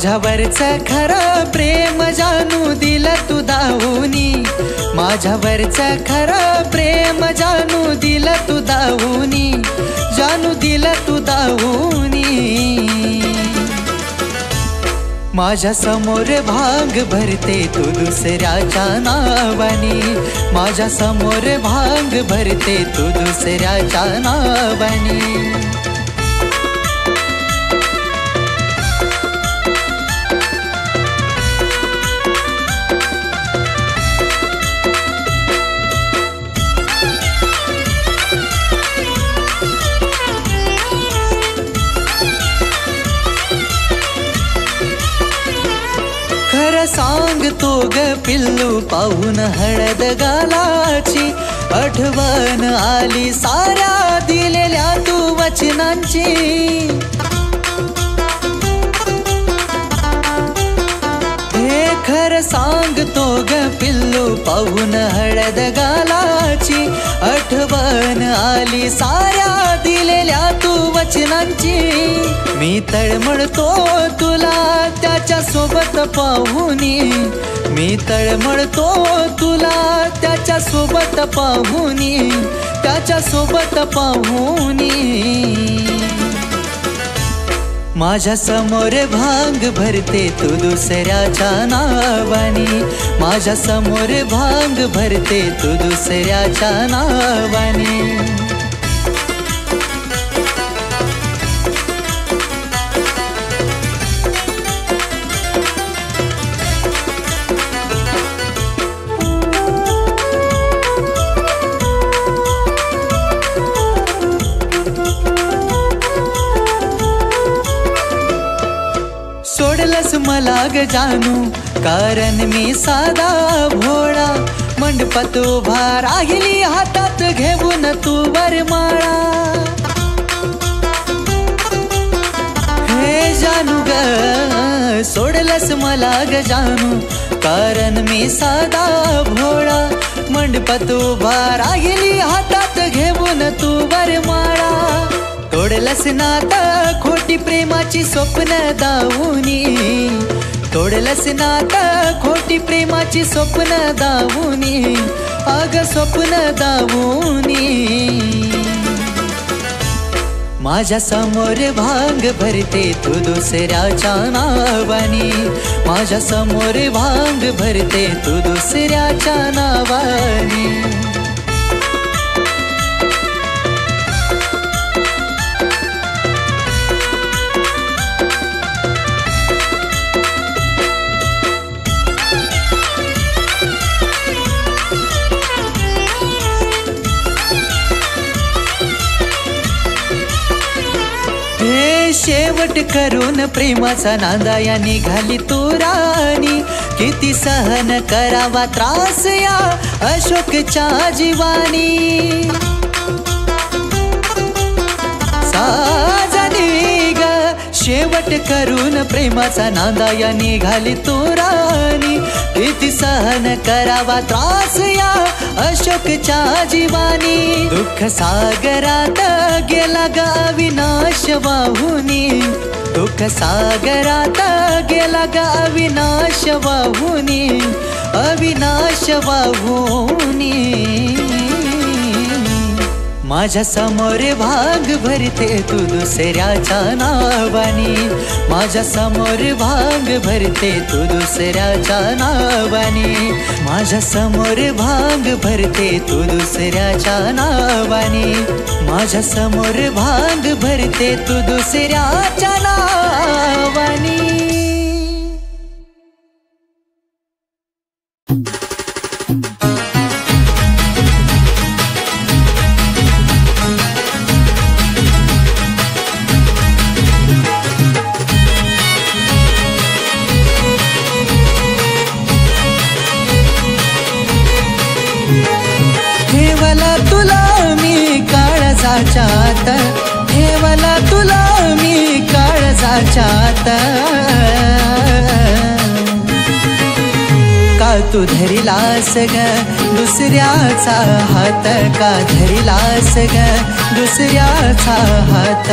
माझ्यावरचं खरं प्रेम जानू दिलं तू दावूनी, माझ्यावरचं खरं प्रेम जानू दिलं तू दावूनी, जानू दिलं तू दावूनी। माझ्या समोर भांग भरते तू दुसऱ्याच्या नावानी, माझ्या समोर भांग भरते तू दुसऱ्याच्या नावानी। खरं सांगतो ग पिल्लू पाहून हळद गालाची, आठवण आली साऱ्या दिलेल्या तू वचनांची। हे खरं सांगतो ग पिल्लू पाहून हळद गालाची, आठवण आली साऱ्या दिलेल्या तू वचनांची। मी तळमळतो तुला त्याच्या सोबत पाहुनी, मी तळमळतो तुला त्याच्या सोबत पाहुनी, त्याच्या सोबत पाहुनी। माझ्या समोर भांग भरते तू दुसऱ्याच्या नावानी, माझ्या समोर भांग भरते तू दुसऱ्याच्या नावानी। सोडलस मला ग जानू कारण मी साधा भोळा, मंडपात उभा राहिली हातात घेऊन तू वरमाळा। हे जानू ग सोडलस मला ग जानू कारण मी साधा भोळा, मंडपात उभा राहिली हातात घेऊन तू वरमाळा। तोडलस नातं खोटी प्रेमाची स्वप्न दावूनी, तोडलस नातं खोटी प्रेमाची स्वप्न दावूनी, अग स्वप्न दावूनी। माझ्या समोर भांग भरते तू दुसऱ्याच्या नावानी, माझ्या समोर भांग भरते तू दुसऱ्याच्या नावानी। शेवट करून प्रेमाचा नांदाया निघाली तू राणी, किती सहन करावा त्रास या अशोकच्या जीवानी। साजनी ग शेवट करून प्रेमाचा नांदाया निघाली तू राणी, किती सहन करावा त्रास या अशोकच्या जीवानी। दुःख सागरात गेला ग अविनाश वाहुनी, दुःख सागरात गेला ग अविनाश वाहुनी, अविनाश वाहुनी। माझ्या समोर भांग भरते तू दुसऱ्याच्या नावानी, माझ्या समोर भांग भरते तू दुसऱ्याच्या नावानी, माझ्या समोर भांग भरते तू दुसऱ्याच्या नावानी, माझ्या समोर भांग भरते तू दुसऱ्याच्या नावानी। ठेवला तुला मी काळजाच्यात, ठेवला तुला मी काळजाच्यात, का तू धरिलास ग दुसऱ्याचा हात, का धरिलास ग दुसऱ्याचा हात।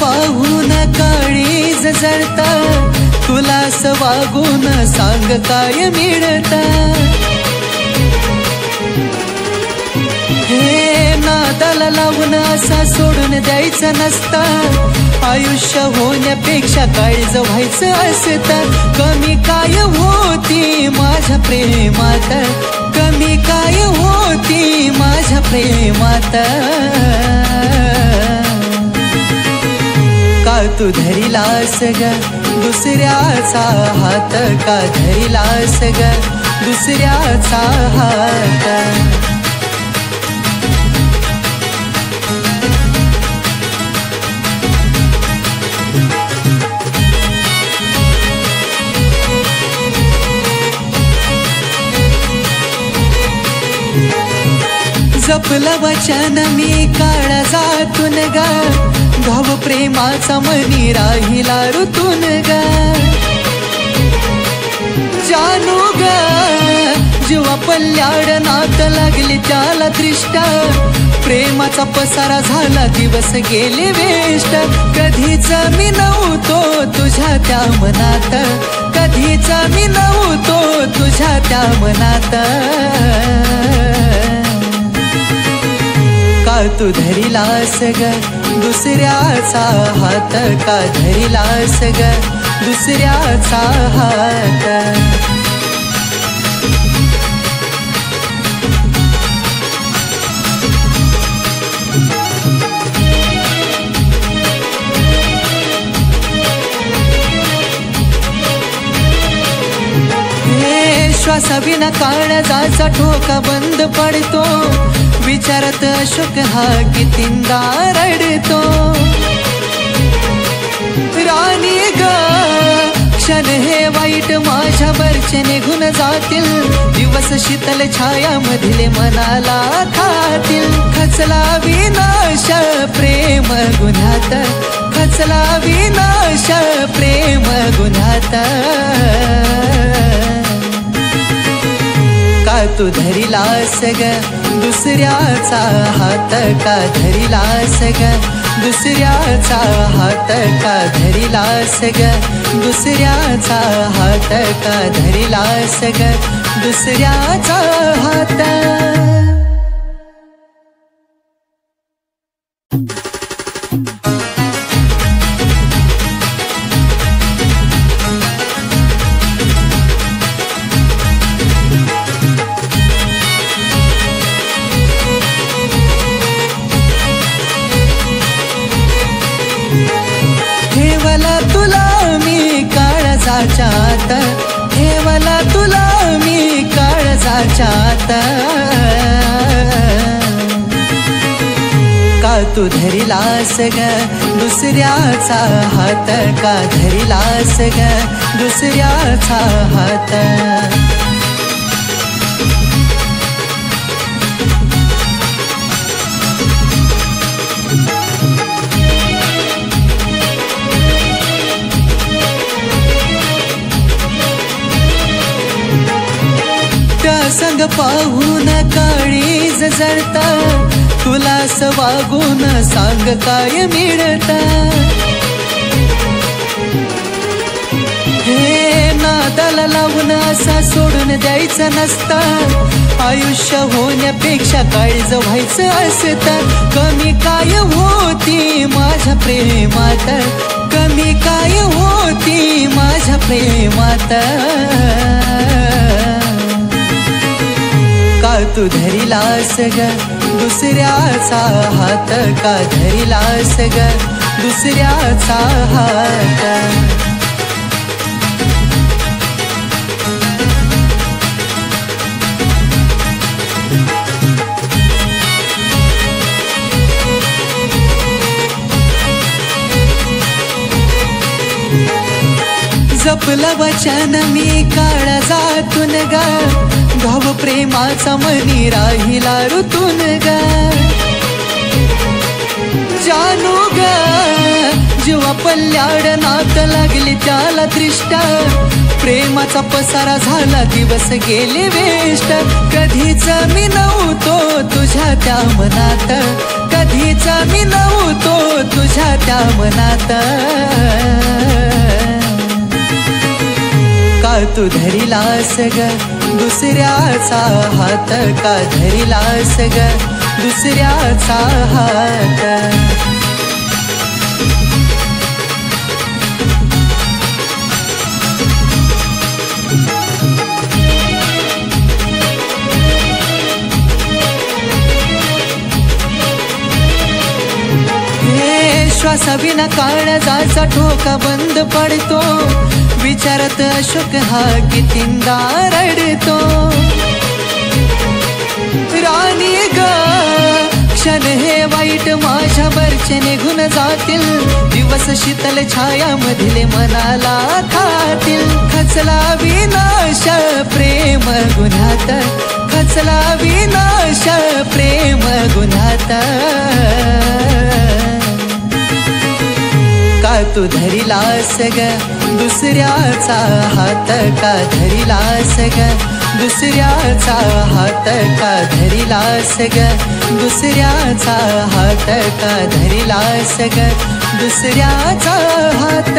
पाहून काळीज जळता, तुला वागून सांग काय मिळत. हे नादाला लावून असा सोडून द्यायचं नसतं, आयुष्य होण्यापेक्षा काळीज व्हायचं असतं. कमी काय होती माझ्या प्रेमात, कमी काय होती माझ्या प्रेमात. का तू धरिलास ग दुसऱ्याचा हात, का धरिलास ग दुसऱ्याचा हात. जपलं वचन मी काळजातून ग, भाव प्रेमाचा मनी राहिला ऋतून ग. जानू ग जीवा पल्ल्याड नात लागली त्याला दृष्ट, प्रेमाचा पसारा झाला दिवस गेले वेष्ट. कधीच मी नव्हतो तुझ्या त्या मनात, कधीच मी नव्हतो तुझ्या त्या मनात. का तू धरिलास ग दुसऱ्याचा हात, का धरिलास ग दुसऱ्याचा हात. श्वासाविना काळजाचा ठोका बंद पडतो, विचारत अशोक हा कितींदा रडतो. राणी ग क्षण हे वाईट माझ्या वरचे निघून जातील, दिवस शीतल छाया मधले मनाला खातील. खचला विनाश प्रेम गुन्ह्यात, खचला विनाश प्रेम गुन्ह्यात. का तू धरिलास ग दुसऱ्याचा हात, का धरिलास ग दुसऱ्याचा हात, का धरिलास ग दुसऱ्याचा हात, का धरिलास ग दुसऱ्याचा हात. ठेवला तुला मी काळजाच्या आत, ठेवला तुला मी काळजाच्या आत. का तू धरिलास ग दुसऱ्याचा हात, का धरिलास ग दुसऱ्याचा हात. संग पाहून काळीज जळता, तुला वागून सांग काय मिळत. हे नादाला लावून असा सोडून द्यायचं नसतं, आयुष्य होण्यापेक्षा काळीज व्हायचं असतं. कमी काय होती माझ्या प्रेमात, कमी काय होती माझ्या प्रेमात. का तू धरिलास ग दुसऱ्याचा हात, का धरिलास ग दुसऱ्याचा हात. जपलं वचन मी काळजातून ग, भाव प्रेमाचा मनी राहिला ऋतून ग. जानू ग जीवा पल्ल्याड नात लागली त्याला दृष्ट, प्रेमाचा पसारा झाला दिवस गेले वेष्ट. कधीच मी नव्हतो तुझ्या त्या मनात, कधीच मी नव्हतो तुझ्या त्या मनात, का तू धरिलास ग दुसऱ्याचा हात, का धरिलास ग दुसऱ्याचा हात. श्वासाविना काळजाचा ठोका बंद पडतो, विचारत अशोक हा कितींदा रडतो. राणी ग क्षण हे वाईट माझ्यावरचे निघून जातील, दिवस शीतल छायामधले मनाला खातील. खचला विनाश प्रेम गुन्ह्यात, खचला विनाश प्रेम गुन्ह्यात. का तू धरिलास ग दुसऱ्याचा हात, का धरिलास ग दुसऱ्याचा हात, का धरिलास ग दुसऱ्याचा हात, का धरिलास ग दुसऱ्याचा हात.